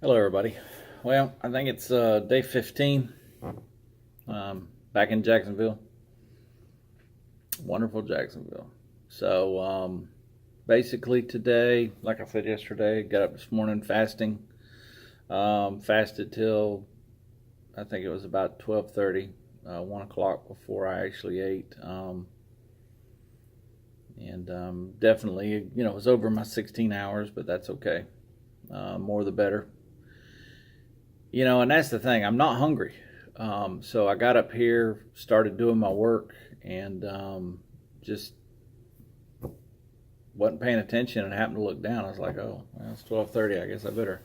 Hello, everybody. Well, I think it's day 15 back in Jacksonville. Wonderful Jacksonville. So, basically, today, like I said yesterday, got up this morning fasting. Fasted till I think it was about 12:30, 1 o'clock before I actually ate. And definitely, it was over my 16 hours, but that's okay. More the better. And that's the thing. I'm not hungry. So I got up here, started doing my work, and just wasn't paying attention and happened to look down. I was like, oh, well, it's 12:30. I guess I better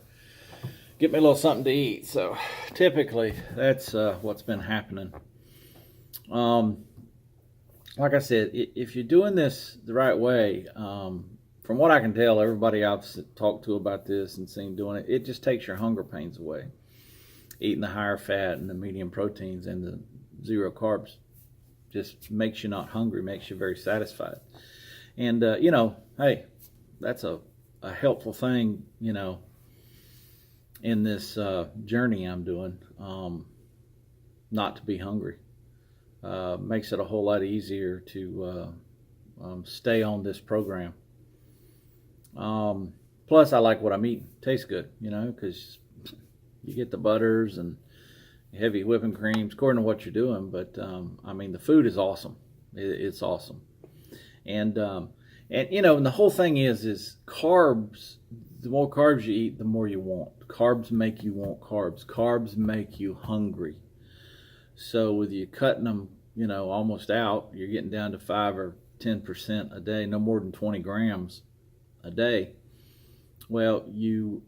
get me a little something to eat. So typically, that's what's been happening. Like I said, if you're doing this the right way, from what I can tell, everybody I've talked to about this and seen doing it, it just takes your hunger pains away. Eating the higher fat and the medium proteins and the zero carbs just makes you not hungry, makes you very satisfied. And, hey, that's a helpful thing, in this journey I'm doing, not to be hungry. Makes it a whole lot easier to stay on this program. Plus, I like what I'm eating. Tastes good, because you get the butters and heavy whipping creams according to what you're doing. But the food is awesome. It's awesome. And the whole thing is carbs. The more carbs you eat, the more you want. Carbs make you want carbs. Carbs make you hungry. So with you cutting them, almost out, you're getting down to 5 or 10% a day, no more than 20 grams a day. Well, you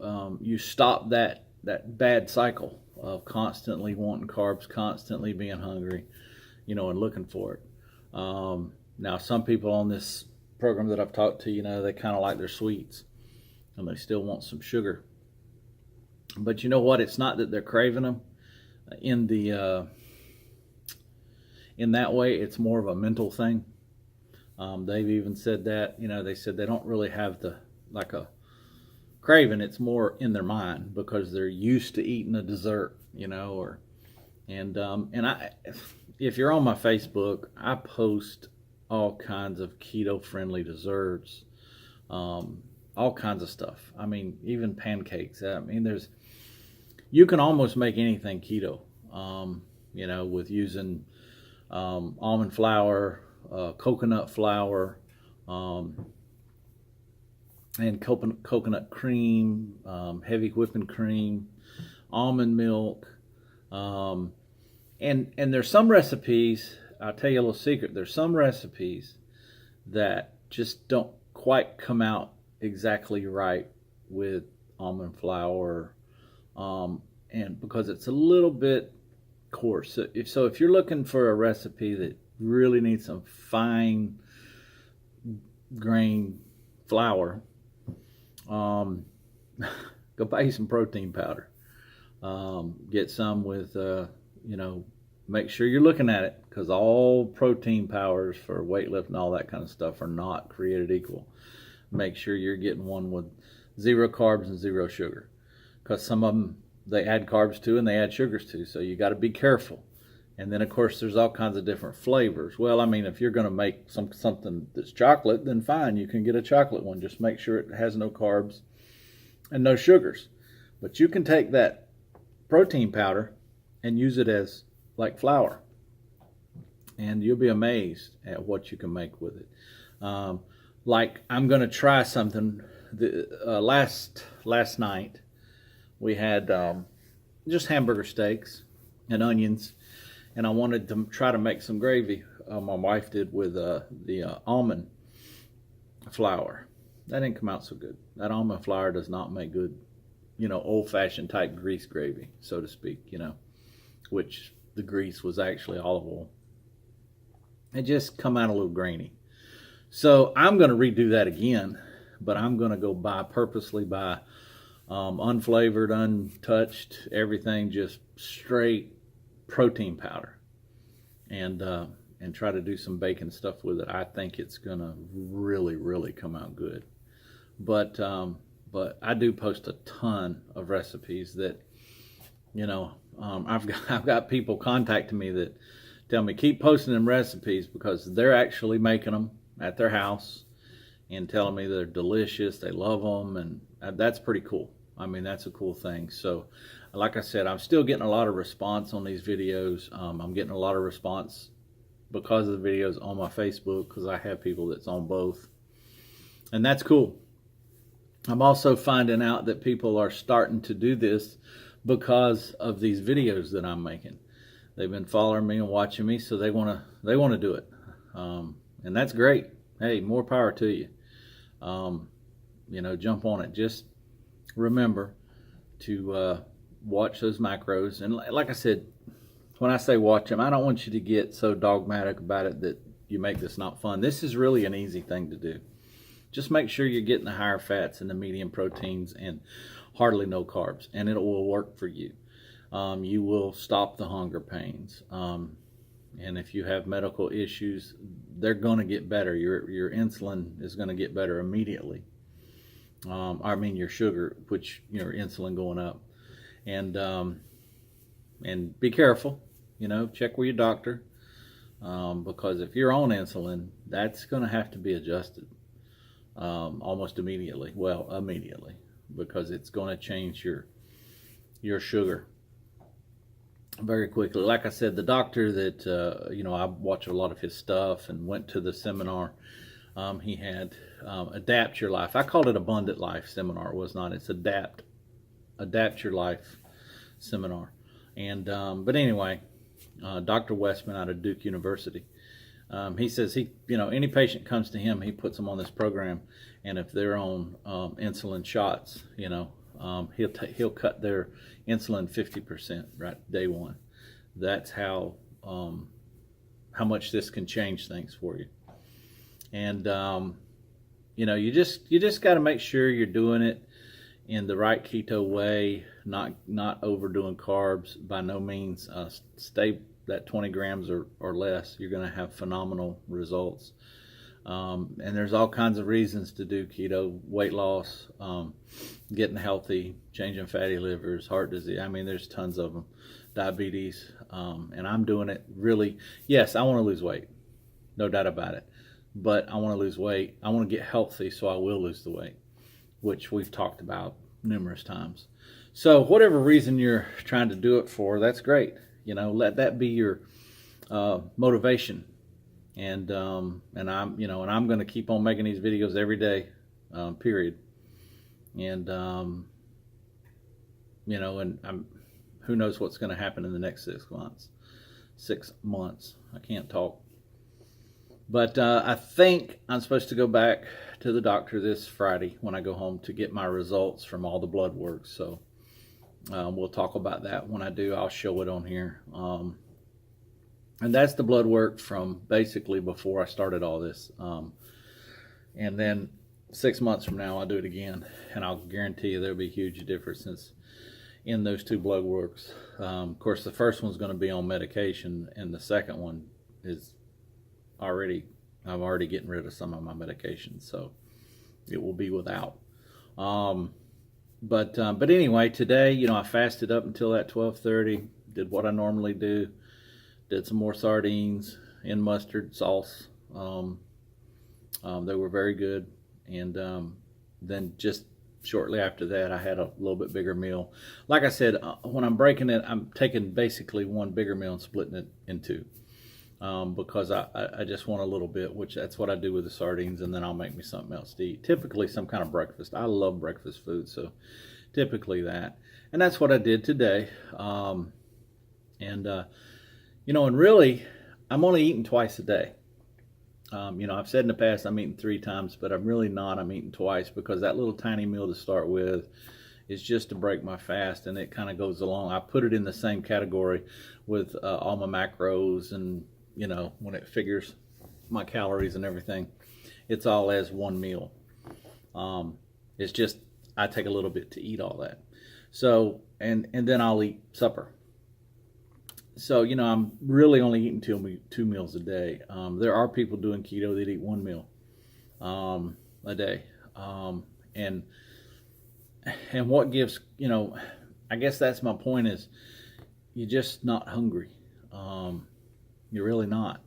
stop that bad cycle of constantly wanting carbs, constantly being hungry, and looking for it. Now, some people on this program that I've talked to, they kind of like their sweets and they still want some sugar. But you know what? It's not that they're craving them in that way. It's more of a mental thing. They've even said that, they said they don't really have a craving. It's more in their mind because they're used to eating a dessert, and if you're on my Facebook, I post all kinds of keto friendly desserts, all kinds of stuff. Even pancakes. You can almost make anything keto, with using almond flour, coconut flour, and coconut cream, heavy whipping cream, almond milk, and there's some recipes. I'll tell you a little secret. There's some recipes that just don't quite come out exactly right with almond flour, and because it's a little bit coarse. So if you're looking for a recipe that really needs some fine grain flour, go buy you some protein powder. Get some with, make sure you're looking at it, because all protein powders for weightlifting and all that kind of stuff are not created equal. Make sure you're getting one with 0 carbs and 0 sugar, because some of them they add carbs to and they add sugars to, so you got to be careful. And then, of course, there's all kinds of different flavors. Well, if you're going to make something that's chocolate, then fine, you can get a chocolate one. Just make sure it has no carbs and no sugars. But you can take that protein powder and use it as like flour, and you'll be amazed at what you can make with it. Like, I'm going to try something. Last night we had just hamburger steaks and onions, and I wanted to try to make some gravy. My wife did with the almond flour. That didn't come out so good. That almond flour does not make good, old-fashioned type grease gravy, so to speak, which the grease was actually olive oil. It just come out a little grainy. So I'm going to redo that again, but I'm going to go purposely buy unflavored, untouched, everything, just straight protein powder, and try to do some bacon stuff with it. I think it's gonna really, really come out good. But but I do post a ton of recipes that, I've got people contacting me that tell me keep posting them recipes because they're actually making them at their house and telling me they're delicious, they love them, and that's pretty cool. I mean, that's a cool thing. So, like I said, I'm still getting a lot of response on these videos. I'm getting a lot of response because of the videos on my Facebook because I have people that's on both, and that's cool. I'm also finding out that people are starting to do this because of these videos that I'm making. They've been following me and watching me, so they want to do it, and that's great. Hey, more power to you. Jump on it. Just remember to watch those macros, and like I said, when I say watch them, I don't want you to get so dogmatic about it that you make this not fun. This is really an easy thing to do. Just make sure you're getting the higher fats and the medium proteins and hardly no carbs, and it will work for you. You will stop the hunger pains. And if you have medical issues, they're going to get better. Your insulin is going to get better immediately. Your sugar, which your insulin going up, and be careful. Check with your doctor because if you're on insulin, that's going to have to be adjusted almost immediately. Well, immediately, because it's going to change your sugar very quickly. Like I said, the doctor that I watched a lot of his stuff and went to the seminar. He had Adapt Your Life. I called it Abundant Life seminar. It was not. It's Adapt Your Life seminar. And but anyway, Dr. Westman out of Duke University. He says any patient comes to him, he puts them on this program, and if they're on insulin shots, he'll cut their insulin 50% right day one. That's how much this can change things for you. And you just got to make sure you're doing it in the right keto way, not overdoing carbs by no means. Stay that 20 grams or less. You're going to have phenomenal results. And there's all kinds of reasons to do keto: weight loss, getting healthy, changing fatty livers, heart disease. I mean, there's tons of them. Diabetes. And I'm doing it really. Yes, I want to lose weight. No doubt about it. But I want to lose weight. I want to get healthy, so I will lose the weight, which we've talked about numerous times. So whatever reason you're trying to do it for, that's great. Let that be your motivation. And I'm going to keep on making these videos every day, period. And who knows what's going to happen in the next 6 months. 6 months. I can't talk. But I think I'm supposed to go back to the doctor this Friday when I go home to get my results from all the blood work. So we'll talk about that when I do. I'll show it on here. And that's the blood work from basically before I started all this. And then 6 months from now, I'll do it again. And I'll guarantee you there'll be huge differences in those two blood works. Of course, the first one's going to be on medication, and the second one is I'm already getting rid of some of my medications, so it will be without. But anyway, today, I fasted up until that 12:30, did what I normally do, did some more sardines in mustard sauce. They were very good, and then just shortly after that, I had a little bit bigger meal. Like I said, when I'm breaking it, I'm taking basically one bigger meal and splitting it in two. Because I just want a little bit, which that's what I do with the sardines, and then I'll make me something else to eat. Typically some kind of breakfast. I love breakfast food, so typically that. And that's what I did today. And really, I'm only eating twice a day. I've said in the past I'm eating 3 times, but I'm really not. I'm eating twice because that little tiny meal to start with is just to break my fast, and it kind of goes along. I put it in the same category with all my macros, and when it figures my calories and everything, it's all as one meal. It's just I take a little bit to eat all that. So and then I'll eat supper. So I'm really only eating 2 meals a day. There are people doing keto that eat 1 meal a day, and And what gives, I guess that's my point is you're just not hungry. You're really not.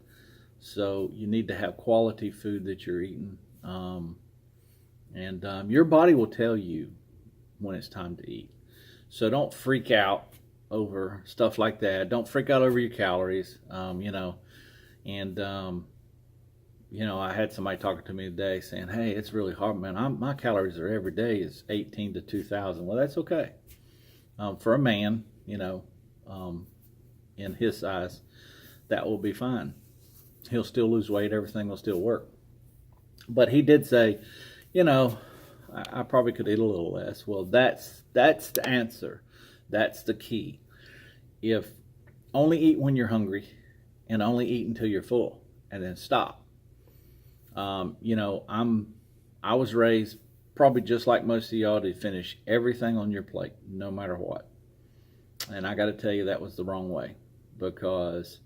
So you need to have quality food that you're eating. And your body will tell you when it's time to eat. So don't freak out over stuff like that. Don't freak out over your calories, And, I had somebody talking to me today saying, hey, it's really hard, man. My calories are every day is 18 to 2,000. Well, that's okay. For a man, in his size, that will be fine. He'll still lose weight. Everything will still work. But he did say, I probably could eat a little less. Well, that's the answer. That's the key. If only eat when you're hungry and only eat until you're full and then stop. I was raised probably just like most of y'all to finish everything on your plate, no matter what. And I got to tell you, that was the wrong way, because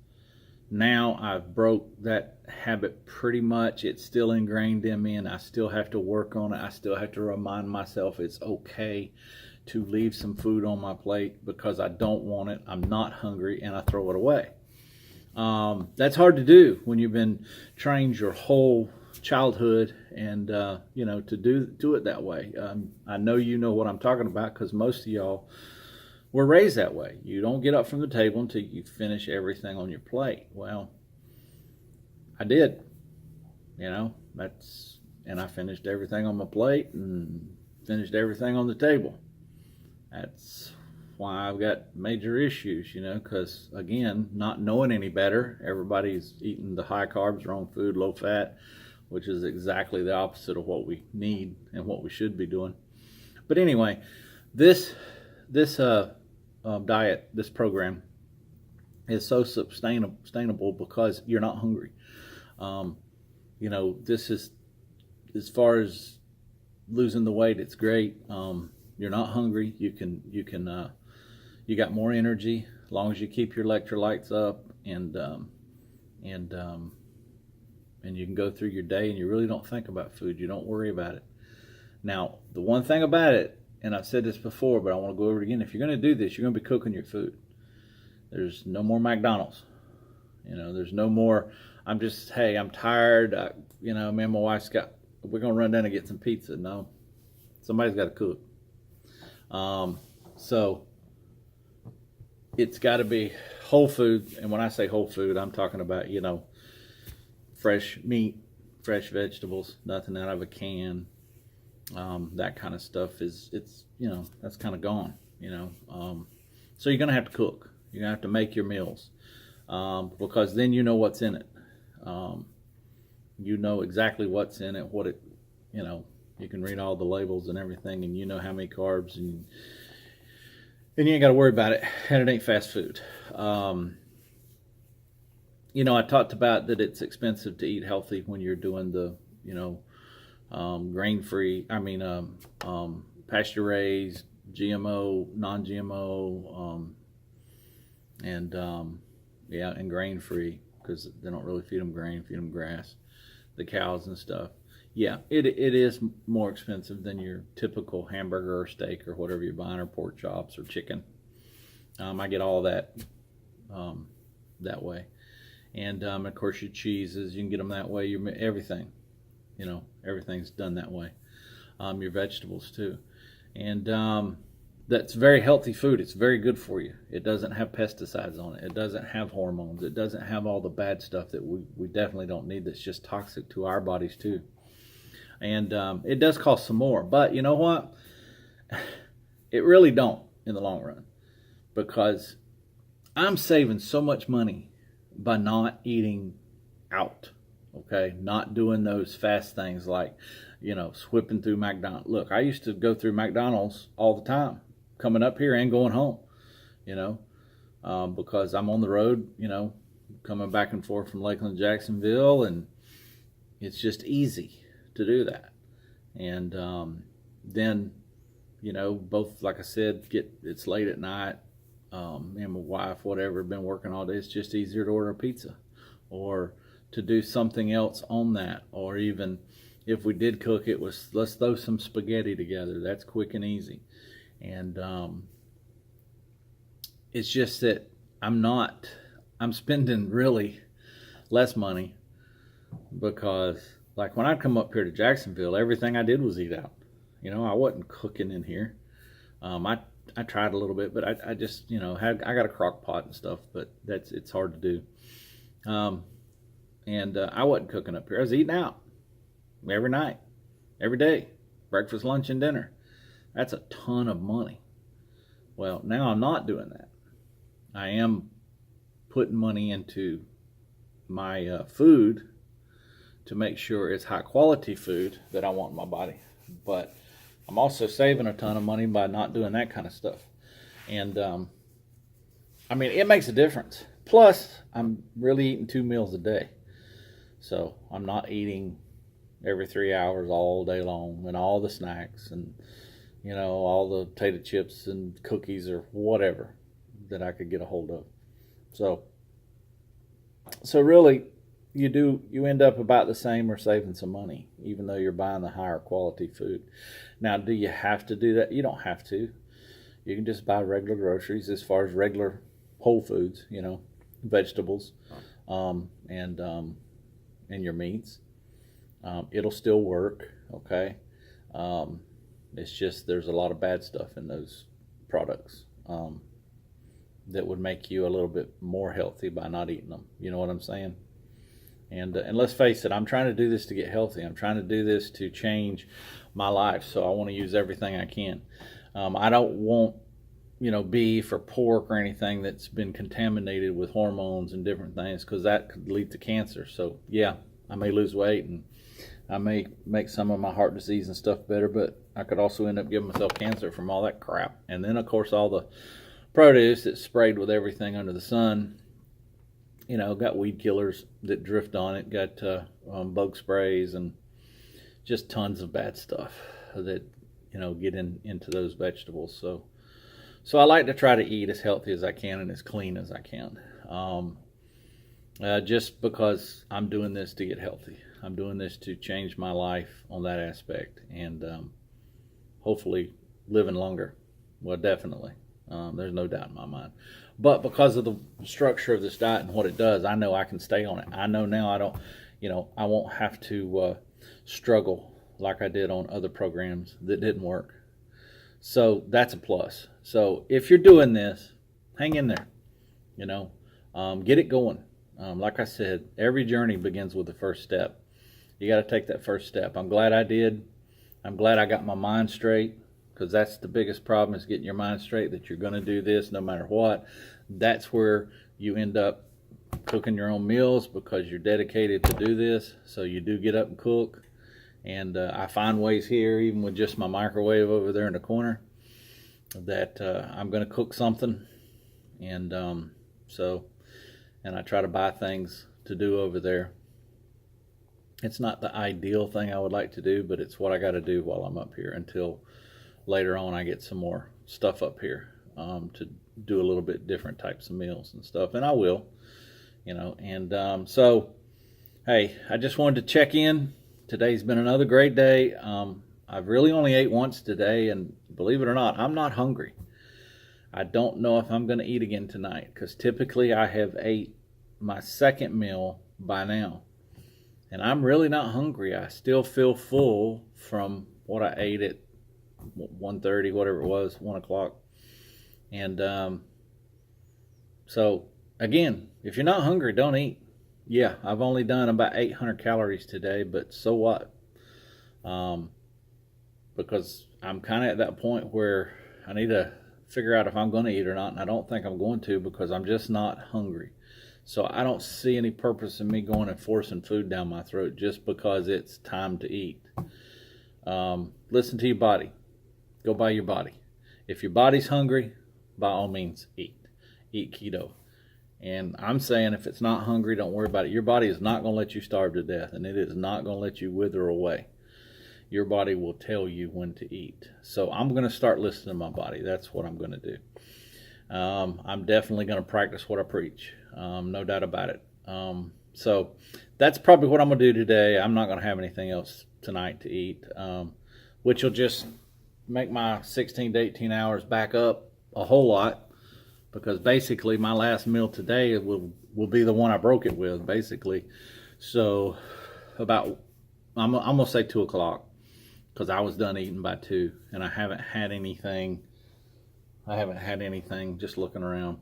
now I've broke that habit pretty much. It's still ingrained in me, and I still have to work on it. I still have to remind myself it's okay to leave some food on my plate because I don't want it. I'm not hungry, and I throw it away. That's hard to do when you've been trained your whole childhood and to do it that way. I know you know what I'm talking about, because most of y'all were raised that way. You don't get up from the table until you finish everything on your plate. Well, I did. And I finished everything on my plate and finished everything on the table. That's why I've got major issues, because again, not knowing any better, everybody's eating the high carbs, wrong food, low fat, which is exactly the opposite of what we need and what we should be doing. But anyway, this diet, this program is so sustainable because you're not hungry. This is, as far as losing the weight, it's great. You're not hungry. You got more energy as long as you keep your electrolytes up, and you can go through your day and you really don't think about food. You don't worry about it. Now, the one thing about it, and I've said this before, but I want to go over it again. If you're going to do this, you're going to be cooking your food. There's no more McDonald's. There's no more, I'm tired. Me and my wife's we're going to run down and get some pizza. No, somebody's got to cook. So it's got to be whole food. And when I say whole food, I'm talking about, fresh meat, fresh vegetables, nothing out of a can. That kind of stuff that's kind of gone, so you're going to have to cook. You're going to have to make your meals, because then you know what's in it. You know exactly what's in it, you can read all the labels and everything, and you know how many carbs, and you ain't got to worry about it, and it ain't fast food. I talked about that it's expensive to eat healthy when you're doing the, grain-free, pasture-raised, GMO, non-GMO, and grain-free, because they don't really feed them grain, feed them grass, the cows and stuff. Yeah, it is more expensive than your typical hamburger or steak or whatever you're buying, or pork chops or chicken. I get all that that way. And of course your cheeses, you can get them that way. Everything, everything's done that way. Your vegetables too. And that's very healthy food. It's very good for you. It doesn't have pesticides on it. It doesn't have hormones. It doesn't have all the bad stuff that we definitely don't need, that's just toxic to our bodies too. And it does cost some more. But you know what? It really don't in the long run, because I'm saving so much money by not eating out, okay? Not doing those fast things like, whipping through McDonald's. Look, I used to go through McDonald's all the time, coming up here and going home, because I'm on the road, coming back and forth from Lakeland, Jacksonville, and it's just easy to do that. And then, both, like I said, it's late at night, me and my wife, whatever, been working all day, it's just easier to order a pizza or to do something else on that, or even if we did cook, it was let's throw some spaghetti together. That's quick and easy. And it's just that I'm spending really less money because, like, when I come up here to Jacksonville, everything I did was eat out. I wasn't cooking in here. I tried a little bit, but I just I got a crock pot and stuff, but it's hard to do. And I wasn't cooking up here. I was eating out every night, every day, breakfast, lunch, and dinner. That's a ton of money. Well, now I'm not doing that. I am putting money into my food to make sure it's high quality food that I want in my body. But I'm also saving a ton of money by not doing that kind of stuff. And it makes a difference. Plus, I'm really eating 2 meals a day. So I'm not eating every 3 hours all day long, and all the snacks and all the potato chips and cookies or whatever that I could get a hold of. So really, you end up about the same or saving some money, even though you're buying the higher quality food. Now, do you have to do that? You don't have to. You can just buy regular groceries as far as regular whole foods, vegetables, and your meats. It'll still work, okay? It's just there's a lot of bad stuff in those products that would make you a little bit more healthy by not eating them. You know what I'm saying? And let's face it, I'm trying to do this to get healthy. I'm trying to do this to change my life, so I want to use everything I can. I don't want beef or pork or anything that's been contaminated with hormones and different things, because that could lead to cancer. So yeah, I may lose weight and I may make some of my heart disease and stuff better, but I could also end up giving myself cancer from all that crap. And then, of course, all the produce that's sprayed with everything under the sun, got weed killers that drift on it, got bug sprays, and just tons of bad stuff that get into those vegetables. So I like to try to eat as healthy as I can and as clean as I can, just because I'm doing this to get healthy. I'm doing this to change my life on that aspect, and hopefully living longer. Well, definitely. There's no doubt in my mind. But because of the structure of this diet and what it does, I know I can stay on it. I know now I won't have to struggle like I did on other programs that didn't work. So that's a plus. So if you're doing this, hang in there, get it going. Like I said, every journey begins with the first step. You got to take that first step. I'm glad I did. I'm glad I got my mind straight, because that's the biggest problem, is getting your mind straight that you're going to do this no matter what. That's where you end up cooking your own meals, because you're dedicated to do this. So you do get up and cook. And I find ways here, even with just my microwave over there in the corner, that I'm going to cook something. And and I try to buy things to do over there. It's not the ideal thing I would like to do, but it's what I got to do while I'm up here until later on I get some more stuff up here to do a little bit different types of meals and stuff. And I will, so, hey, I just wanted to check in. Today's been another great day. I've really only ate once today, and believe it or not, I'm not hungry. I don't know if I'm going to eat again tonight, because typically I have ate my second meal by now. And I'm really not hungry. I still feel full from what I ate at 1:30, whatever it was, 1 o'clock. And so, again, if you're not hungry, don't eat. Yeah, I've only done about 800 calories today, but so what? Because I'm kind of at that point where I need to figure out if I'm going to eat or not, and I don't think I'm going to, because I'm just not hungry. So I don't see any purpose in me going and forcing food down my throat just because it's time to eat. Listen to your body. Go by your body. If your body's hungry, by all means, eat. Eat keto. And I'm saying, if it's not hungry, don't worry about it. Your body is not going to let you starve to death, and it is not going to let you wither away. Your body will tell you when to eat. So I'm going to start listening to my body. That's what I'm going to do. I'm definitely going to practice what I preach. No doubt about it. So that's probably what I'm going to do today. I'm not going to have anything else tonight to eat, which will just make my 16 to 18 hours back up a whole lot, because basically my last meal today will be the one I broke it with, basically. So about, I'm gonna say 2 o'clock, because I was done eating by 2, and I haven't had anything. Just looking around,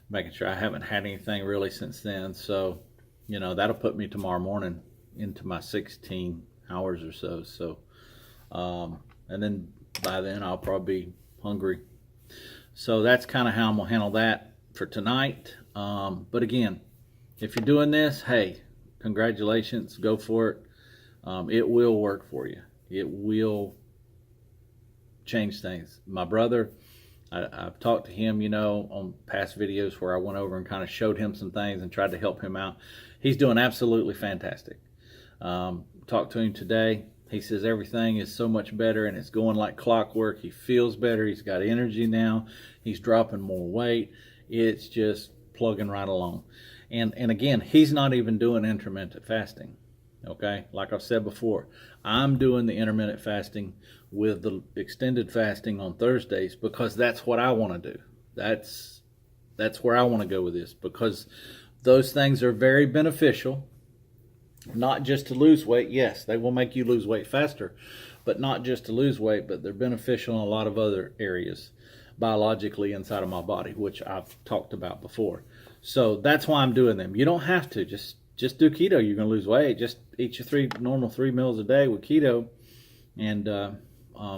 making sure I haven't had anything really since then. So, that'll put me tomorrow morning into my 16 hours or so. So, and then by then I'll probably be hungry. So that's kind of how I'm gonna handle that for tonight. But again, if you're doing this, hey, congratulations, go for it. It will work for you. It will change things. My brother, I've talked to him, on past videos where I went over and kind of showed him some things and tried to help him out. He's doing absolutely fantastic. Talked to him today. He says everything is so much better and it's going like clockwork. He feels better. He's got energy now. He's dropping more weight. It's just plugging right along. And again, he's not even doing intermittent fasting. Okay, like I've said before, I'm doing the intermittent fasting with the extended fasting on Thursdays because that's what I want to do. That's where I want to go with this, because those things are very beneficial, not just to lose weight. Yes, they will make you lose weight faster, but not just to lose weight, but they're beneficial in a lot of other areas biologically inside of my body, which I've talked about before. So that's why I'm doing them. You don't have to just do keto. You're going to lose weight. Just eat your normal 3 meals a day with keto, and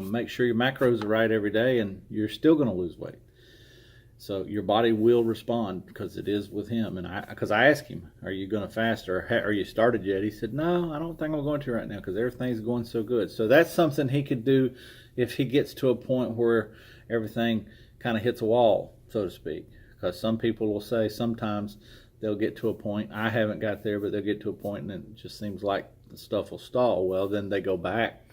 make sure your macros are right every day, and you're still going to lose weight. So your body will respond, because it is with him. And because I asked him, are you going to fast, or are you started yet? He said, no, I don't think I'm going to right now, because everything's going so good. So that's something he could do if he gets to a point where everything kind of hits a wall, so to speak. Because some people will say sometimes they'll get to a point, I haven't got there, but they'll get to a point and it just seems like the stuff will stall. Well, then they go back.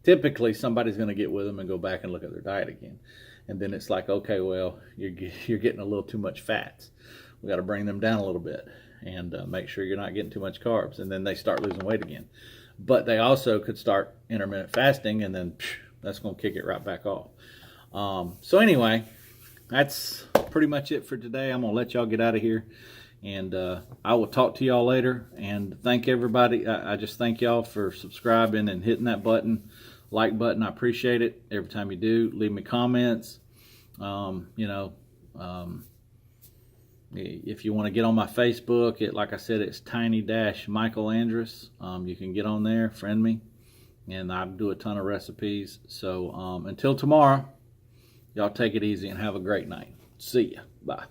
Typically, somebody's going to get with them and go back and look at their diet again. And then it's like, okay, well, you're getting a little too much fats. We got to bring them down a little bit and make sure you're not getting too much carbs. And then they start losing weight again. But they also could start intermittent fasting, and then that's going to kick it right back off. So anyway, that's pretty much it for today. I'm going to let y'all get out of here. And I will talk to y'all later. And thank everybody. I just thank y'all for subscribing and hitting that like button. I appreciate it every time you do. Leave me comments. If you want to get on my Facebook, like I said, it's Tiny-Michael Andrus. You can get on there, friend me, and I do a ton of recipes. So until tomorrow, y'all take it easy and have a great night. See ya. Bye.